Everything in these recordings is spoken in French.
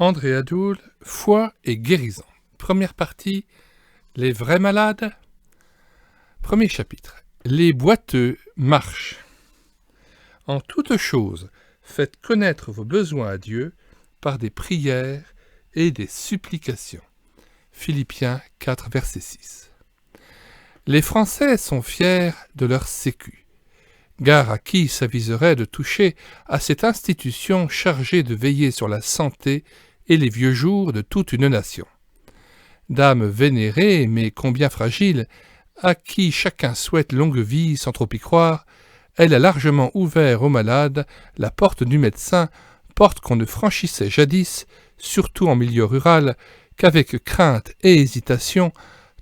André Adoul, foi et guérison. Première partie, les vrais malades. Premier chapitre, les boiteux marchent. En toute chose, faites connaître vos besoins à Dieu par des prières et des supplications. Philippiens 4, verset 6. Les Français sont fiers de leur sécu. Gare à qui s'aviserait de toucher à cette institution chargée de veiller sur la santé et les vieux jours de toute une nation. Dame vénérée, mais combien fragile, à qui chacun souhaite longue vie sans trop y croire, elle a largement ouvert aux malades la porte du médecin, porte qu'on ne franchissait jadis, surtout en milieu rural, qu'avec crainte et hésitation,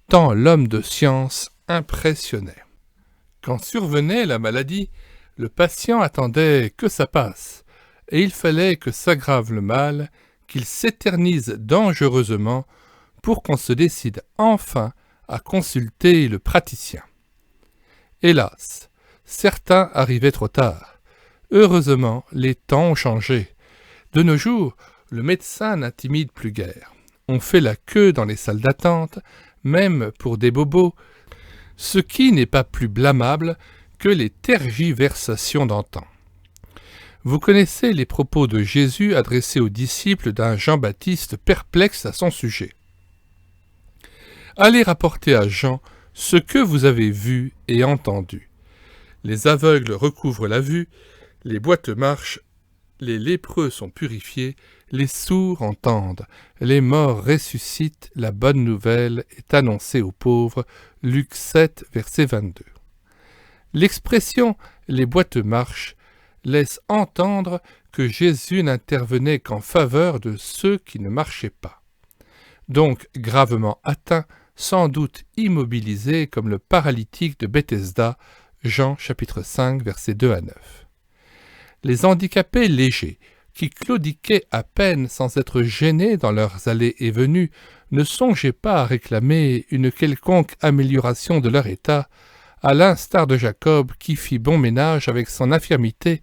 tant l'homme de science impressionnait. Quand survenait la maladie, le patient attendait que ça passe, et il fallait que s'aggrave le mal, qu'il s'éternise dangereusement, pour qu'on se décide enfin à consulter le praticien. Hélas, certains arrivaient trop tard. Heureusement, les temps ont changé. De nos jours, le médecin n'intimide plus guère. On fait la queue dans les salles d'attente, même pour des bobos, ce qui n'est pas plus blâmable que les tergiversations d'antan. Vous connaissez les propos de Jésus adressés aux disciples d'un Jean-Baptiste perplexe à son sujet. Allez rapporter à Jean ce que vous avez vu et entendu. Les aveugles recouvrent la vue, les boiteux marchent, les lépreux sont purifiés, les sourds entendent, les morts ressuscitent, la bonne nouvelle est annoncée aux pauvres. Luc 7, verset 22. L'expression « les boiteux marchent » laisse entendre que Jésus n'intervenait qu'en faveur de ceux qui ne marchaient pas. Donc gravement atteints, sans doute immobilisés comme le paralytique de Bethesda, Jean chapitre 5, versets 2 à 9. Les handicapés légers, qui claudiquaient à peine sans être gênés dans leurs allées et venues, ne songeaient pas à réclamer une quelconque amélioration de leur état, à l'instar de Jacob qui fit bon ménage avec son infirmité,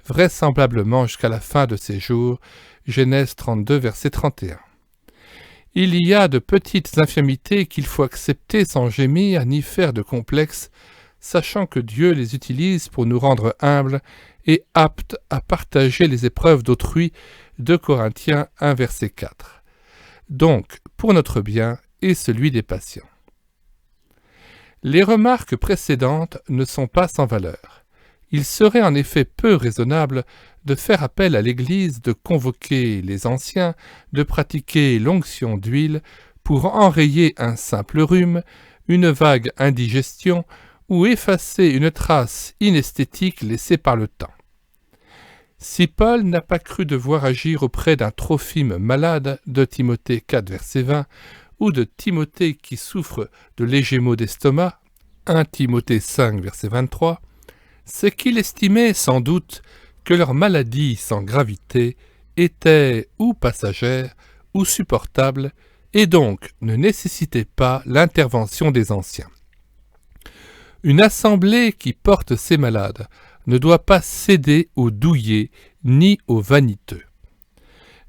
vraisemblablement jusqu'à la fin de ses jours, Genèse 32, verset 31. Il y a de petites infirmités qu'il faut accepter sans gémir ni faire de complexe, sachant que Dieu les utilise pour nous rendre humbles et aptes à partager les épreuves d'autrui, 2 Corinthiens 1, verset 4. Donc, pour notre bien et celui des patients. Les remarques précédentes ne sont pas sans valeur. Il serait en effet peu raisonnable de faire appel à l'Église de convoquer les anciens, de pratiquer l'onction d'huile pour enrayer un simple rhume, une vague indigestion ou effacer une trace inesthétique laissée par le temps. Si Paul n'a pas cru devoir agir auprès d'un Trophime malade, de Timothée 4, verset 20, ou de Timothée qui souffre de légers maux d'estomac, 1 Timothée 5, verset 23, c'est qu'il estimait sans doute que leur maladie sans gravité était ou passagère ou supportable et donc ne nécessitait pas l'intervention des anciens. Une assemblée qui porte ces malades ne doit pas céder aux douillés ni aux vaniteux.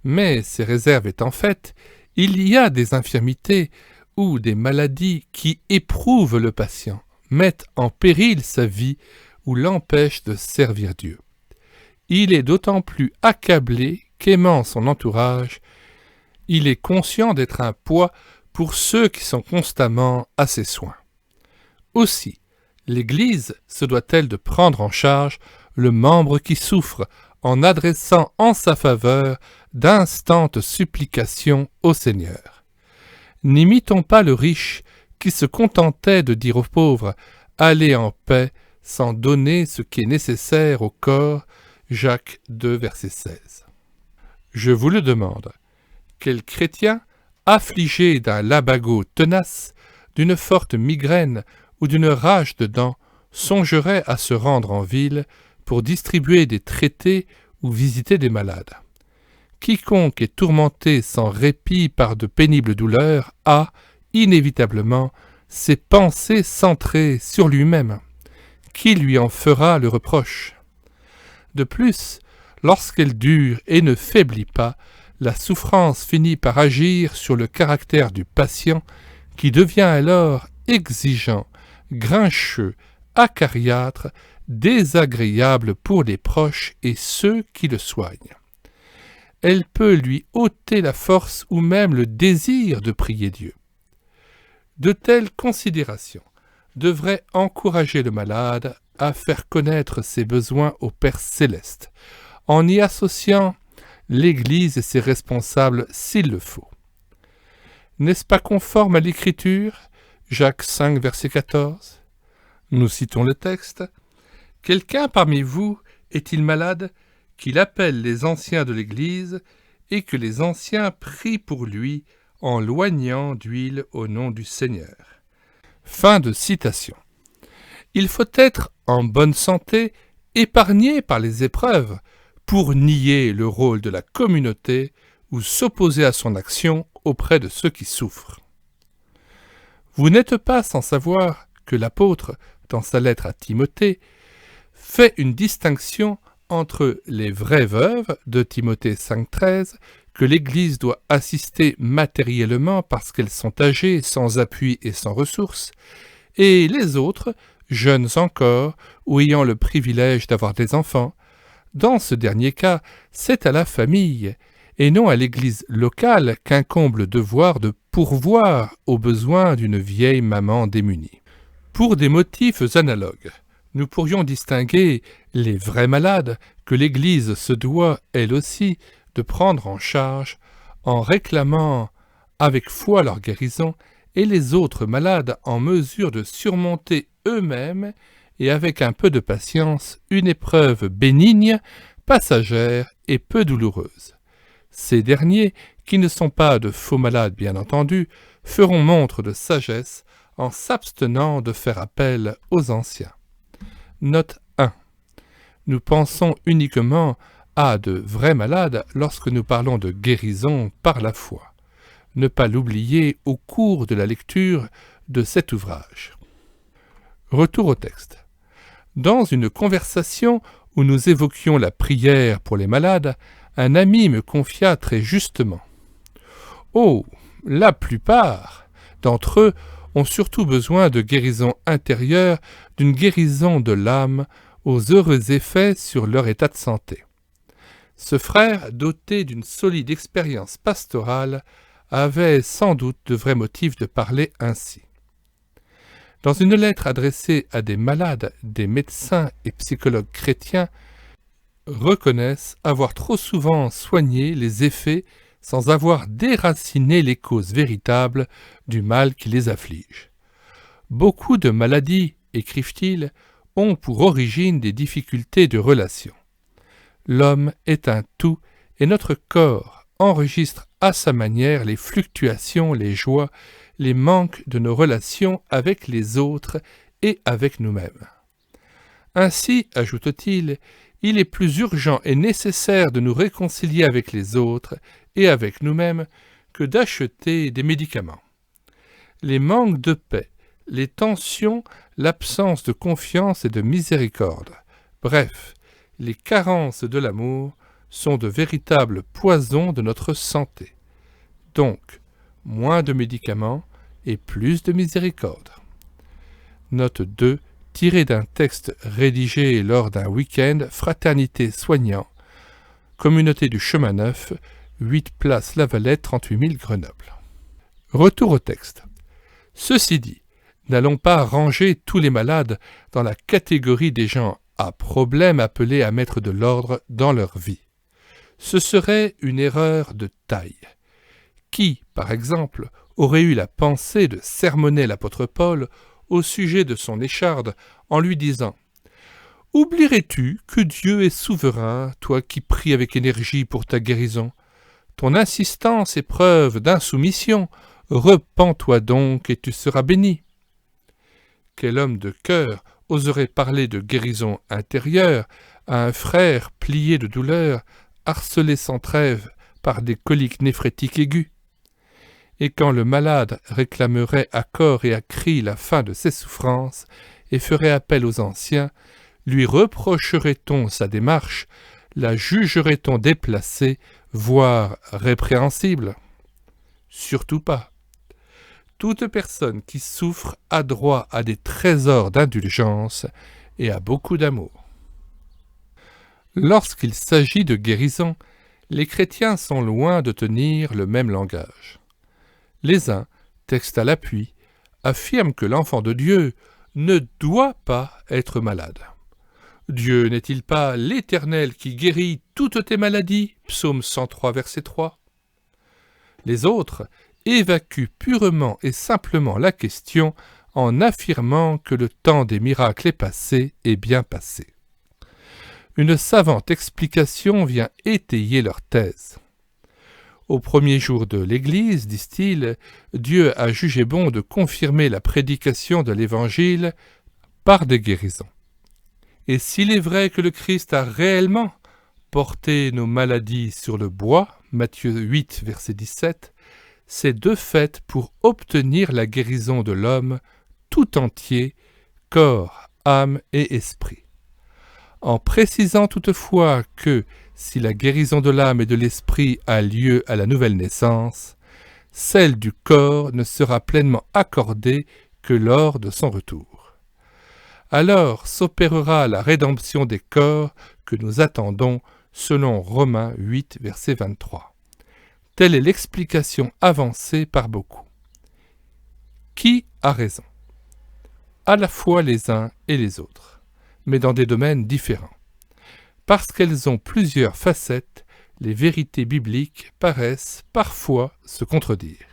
Mais ces réserves étant faites, il y a des infirmités ou des maladies qui éprouvent le patient, mettent en péril sa vie ou l'empêchent de servir Dieu. Il est d'autant plus accablé qu'aimant son entourage, il est conscient d'être un poids pour ceux qui sont constamment à ses soins. Aussi, l'Église se doit-elle de prendre en charge le membre qui souffre en adressant en sa faveur d'instantes supplications au Seigneur. N'imitons pas le riche qui se contentait de dire aux pauvres « Allez en paix » sans donner ce qui est nécessaire au corps, Jacques 2, verset 16. Je vous le demande, quel chrétien, affligé d'un lumbago tenace, d'une forte migraine ou d'une rage de dents, songerait à se rendre en ville pour distribuer des traités ou visiter des malades? Quiconque est tourmenté sans répit par de pénibles douleurs a, inévitablement, ses pensées centrées sur lui-même. Qui lui en fera le reproche? De plus, lorsqu'elle dure et ne faiblit pas, la souffrance finit par agir sur le caractère du patient qui devient alors exigeant, grincheux, acariâtre, désagréable pour les proches et ceux qui le soignent. Elle peut lui ôter la force ou même le désir de prier Dieu. De telles considérations devraient encourager le malade à faire connaître ses besoins au Père céleste, en y associant l'Église et ses responsables s'il le faut. N'est-ce pas conforme à l'Écriture, Jacques 5, verset 14 ? Nous citons le texte. « Quelqu'un parmi vous est-il malade, qu'il appelle les anciens de l'Église, et que les anciens prient pour lui en loignant d'huile au nom du Seigneur. » Fin de citation. Il faut être en bonne santé, épargné par les épreuves, pour nier le rôle de la communauté ou s'opposer à son action auprès de ceux qui souffrent. Vous n'êtes pas sans savoir que l'apôtre, dans sa lettre à Timothée, fait une distinction entre les vraies veuves de Timothée 5,13, que l'Église doit assister matériellement parce qu'elles sont âgées, sans appui et sans ressources, et les autres, jeunes encore, ou ayant le privilège d'avoir des enfants. Dans ce dernier cas, c'est à la famille, et non à l'Église locale qu'incombe le devoir de pourvoir aux besoins d'une vieille maman démunie. Pour des motifs analogues, nous pourrions distinguer les vrais malades que l'Église se doit, elle aussi, de prendre en charge en réclamant avec foi leur guérison, et les autres malades en mesure de surmonter eux-mêmes et avec un peu de patience une épreuve bénigne, passagère et peu douloureuse. Ces derniers, qui ne sont pas de faux malades bien entendu, feront montre de sagesse en s'abstenant de faire appel aux anciens. Note 1. Nous pensons uniquement à de vrais malades lorsque nous parlons de guérison par la foi. Ne pas l'oublier au cours de la lecture de cet ouvrage. Retour au texte. Dans une conversation où nous évoquions la prière pour les malades, un ami me confia très justement « Oh, la plupart d'entre eux ont surtout besoin de guérison intérieure, d'une guérison de l'âme aux heureux effets sur leur état de santé. » Ce frère, doté d'une solide expérience pastorale, avait sans doute de vrais motifs de parler ainsi. Dans une lettre adressée à des malades, des médecins et psychologues chrétiens reconnaissent avoir trop souvent soigné les effets sans avoir déraciné les causes véritables du mal qui les afflige. Beaucoup de maladies, écrivent-ils, ont pour origine des difficultés de relation. L'homme est un tout et notre corps enregistre à sa manière les fluctuations, les joies, les manques de nos relations avec les autres et avec nous-mêmes. Ainsi, ajoute-t-il, il est plus urgent et nécessaire de nous réconcilier avec les autres et avec nous-mêmes que d'acheter des médicaments. Les manques de paix, les tensions, l'absence de confiance et de miséricorde, bref, les carences de l'amour sont de véritables poisons de notre santé. Donc, moins de médicaments et plus de miséricorde. Note 2, tirée d'un texte rédigé lors d'un week-end Fraternité Soignant, Communauté du Chemin Neuf, 8 place Lavalette, 38 000 Grenoble. Retour au texte. Ceci dit, n'allons pas ranger tous les malades dans la catégorie des gens à problème appelés à mettre de l'ordre dans leur vie. Ce serait une erreur de taille. Qui, par exemple, aurait eu la pensée de sermonner l'apôtre Paul au sujet de son écharde en lui disant « Oublierais-tu que Dieu est souverain, toi qui pries avec énergie pour ta guérison ? Ton insistance est preuve d'insoumission, repens-toi donc et tu seras béni. » Quel homme de cœur oserait parler de guérison intérieure à un frère plié de douleur, harcelé sans trêve par des coliques néphrétiques aiguës? Et quand le malade réclamerait à corps et à cri la fin de ses souffrances et ferait appel aux anciens, lui reprocherait-on sa démarche, la jugerait-on déplacée, voire répréhensible? Surtout pas. Toute personne qui souffre a droit à des trésors d'indulgence et à beaucoup d'amour. Lorsqu'il s'agit de guérison, les chrétiens sont loin de tenir le même langage. Les uns, texte à l'appui, affirment que l'enfant de Dieu ne doit pas être malade. Dieu n'est-il pas l'Éternel qui guérit toutes tes maladies? Psaume 103, verset 3. Les autres évacuent purement et simplement la question en affirmant que le temps des miracles est passé et bien passé. Une savante explication vient étayer leur thèse. Au premier jour de l'Église, disent-ils, Dieu a jugé bon de confirmer la prédication de l'Évangile par des guérisons. Et s'il est vrai que le Christ a réellement porté nos maladies sur le bois, Matthieu 8, verset 17, c'est de fait pour obtenir la guérison de l'homme tout entier, corps, âme et esprit. En précisant toutefois que, si la guérison de l'âme et de l'esprit a lieu à la nouvelle naissance, celle du corps ne sera pleinement accordée que lors de son retour. Alors s'opérera la rédemption des corps que nous attendons selon Romains 8, verset 23. Telle est l'explication avancée par beaucoup. Qui a raison? À la fois les uns et les autres, mais dans des domaines différents. Parce qu'elles ont plusieurs facettes, les vérités bibliques paraissent parfois se contredire.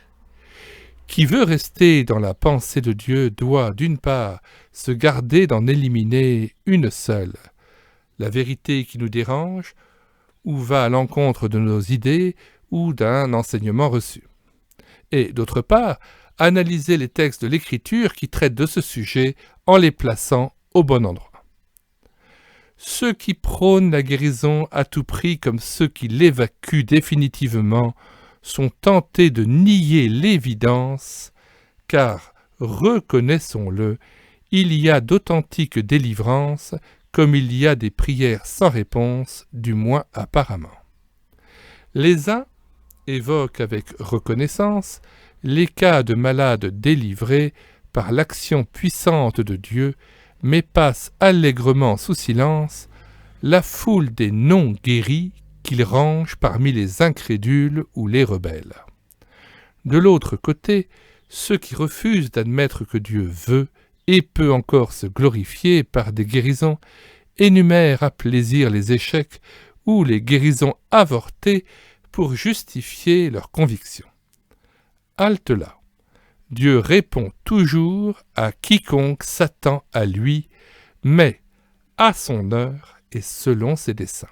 Qui veut rester dans la pensée de Dieu doit, d'une part, se garder d'en éliminer une seule, la vérité qui nous dérange, ou va à l'encontre de nos idées ou d'un enseignement reçu. Et, d'autre part, analyser les textes de l'Écriture qui traitent de ce sujet en les plaçant au bon endroit. Ceux qui prônent la guérison à tout prix comme ceux qui l'évacuent définitivement sont tentés de nier l'évidence, car, reconnaissons-le, il y a d'authentiques délivrances comme il y a des prières sans réponse, du moins apparemment. Les uns évoquent avec reconnaissance les cas de malades délivrés par l'action puissante de Dieu, mais passent allègrement sous silence la foule des non-guéris qu'il range parmi les incrédules ou les rebelles. De l'autre côté, ceux qui refusent d'admettre que Dieu veut et peut encore se glorifier par des guérisons énumèrent à plaisir les échecs ou les guérisons avortées pour justifier leur conviction. Halte là. Dieu répond toujours à quiconque s'attend à lui, mais à son heure et selon ses desseins.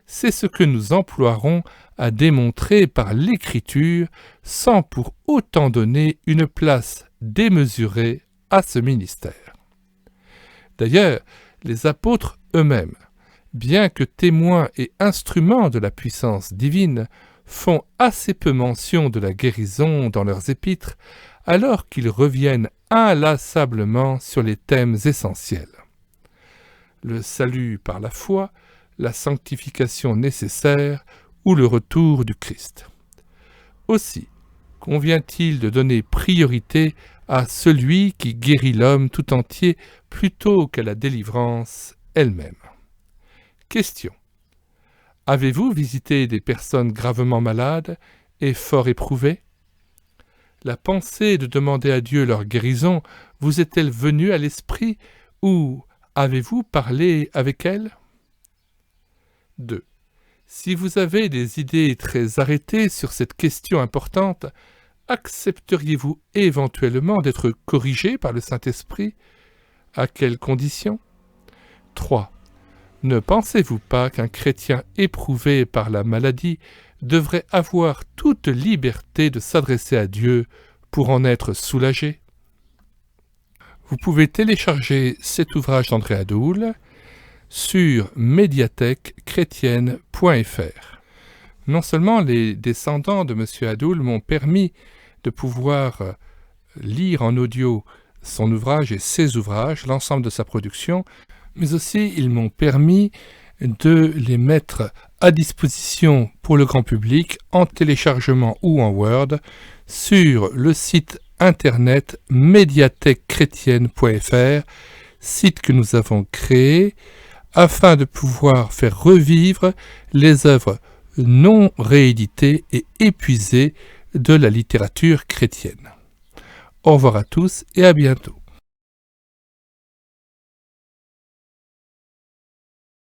C'est ce que nous emploierons à démontrer par l'Écriture sans pour autant donner une place démesurée à ce ministère. D'ailleurs, les apôtres eux-mêmes, bien que témoins et instruments de la puissance divine, font assez peu mention de la guérison dans leurs épîtres, alors qu'ils reviennent inlassablement sur les thèmes essentiels. Le salut par la foi, la sanctification nécessaire ou le retour du Christ. Aussi, convient-il de donner priorité à celui qui guérit l'homme tout entier plutôt qu'à la délivrance elle-même. Question. Avez-vous visité des personnes gravement malades et fort éprouvées? La pensée de demander à Dieu leur guérison vous est-elle venue à l'esprit ou avez-vous parlé avec elles? 2. Si vous avez des idées très arrêtées sur cette question importante, accepteriez-vous éventuellement d'être corrigé par le Saint-Esprit? À quelles conditions? 3. Ne pensez-vous pas qu'un chrétien éprouvé par la maladie devrait avoir toute liberté de s'adresser à Dieu pour en être soulagé? Vous pouvez télécharger cet ouvrage d'André Adoul sur médiathèquechrétienne.fr. Non seulement les descendants de M. Adoul m'ont permis de pouvoir lire en audio son ouvrage et ses ouvrages, l'ensemble de sa production, mais aussi ils m'ont permis de les mettre à disposition pour le grand public en téléchargement ou en Word sur le site internet médiathèquechrétienne.fr, site que nous avons créé afin de pouvoir faire revivre les œuvres non rééditées et épuisées de la littérature chrétienne. Au revoir à tous et à bientôt.